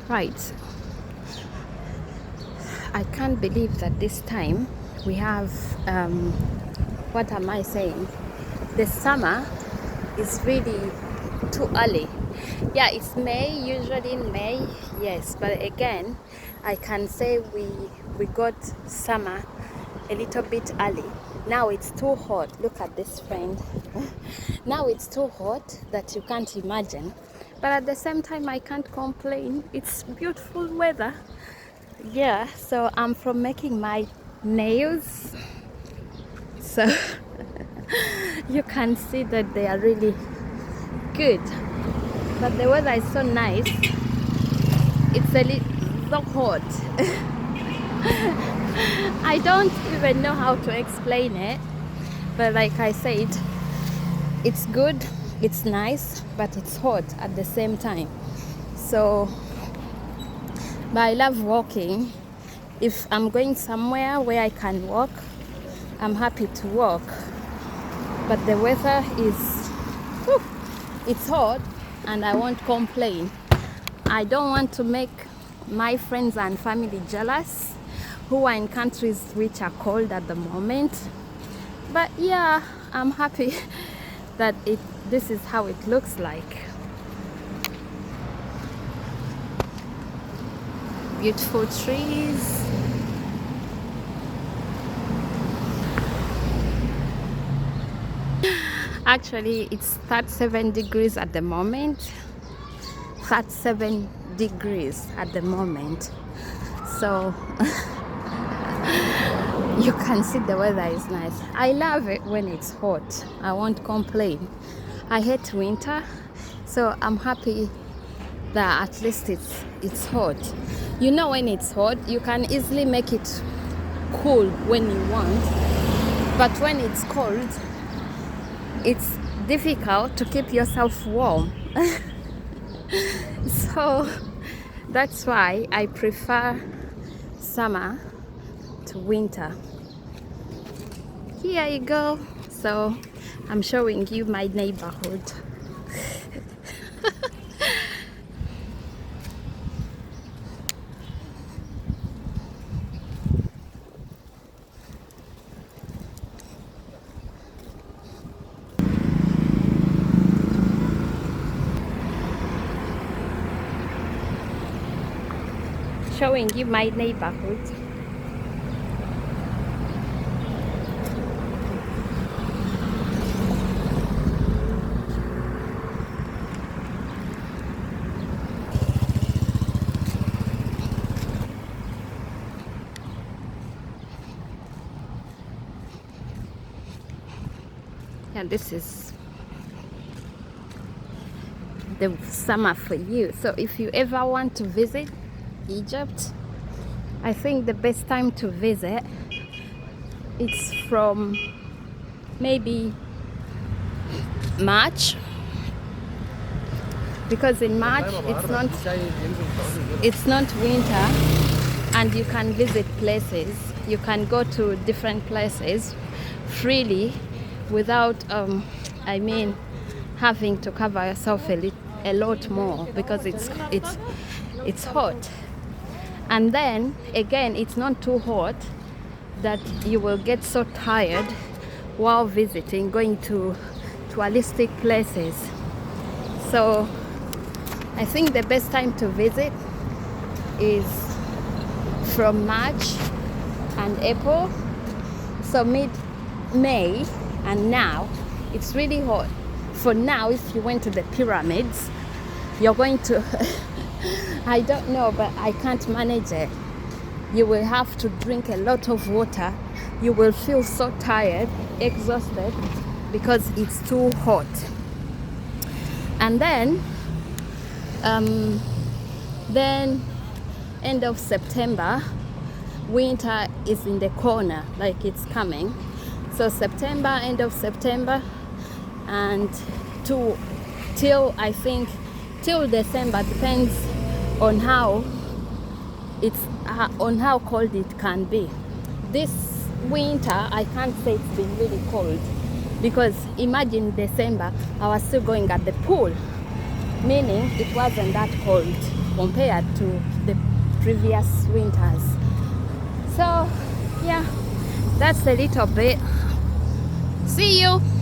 Right. I can't believe that this time we have, what am I saying? The summer is really too early. Yeah, it's May, usually in May, yes. But again, I can say we got summer a little bit early. Now it's too hot. Look at this, friend. Now it's too hot that you can't imagine. But at the same time, I can't complain. It's beautiful weather. Yeah, so I'm from making my nails. So you can see that they are really good. But the weather is so nice. It's a little hot. I don't even know how to explain it. But like I said, it's good, it's nice, but it's hot at the same time. So, but I love walking. If I'm going somewhere where I can walk, I'm happy to walk. But the weather is, whew, it's hot and I won't complain. I don't want to make my friends and family jealous who are in countries which are cold at the moment. But yeah, I'm happy that this is how it looks like. Beautiful trees. Actually, it's 37 degrees at the moment. 37 degrees at the moment. So you can see the weather is nice. I love it when it's hot. I won't complain. I hate winter, so I'm happy that at least it's hot. You know, when it's hot, you can easily make it cool when you want. But when it's cold, it's difficult to keep yourself warm. So that's why I prefer summer to winter. Here you go. So I'm showing you my neighborhood. Showing you my neighborhood. Yeah, this is the summer for you. So if you ever want to visit Egypt, I think the best time to visit it's from maybe March, because in March it's not winter and you can visit places. You can go to different places freely without having to cover yourself a lot more, because it's hot. And then again, it's not too hot that you will get so tired while visiting, going to touristic places. So I think the best time to visit is from March and April. So mid-May, and now it's really hot. For now, if you went to the pyramids, you're going to I don't know, but I can't manage it. You will have to drink a lot of water. You will feel so tired, exhausted, because it's too hot. And then end of September, winter is in the corner, like it's coming. So September, end of September, and till December, depends on how cold it can be. This winter, I can't say it's been really cold, because imagine December, I was still going at the pool. meaning it wasn't that cold compared to the previous winters. So yeah, that's a little bit. See you.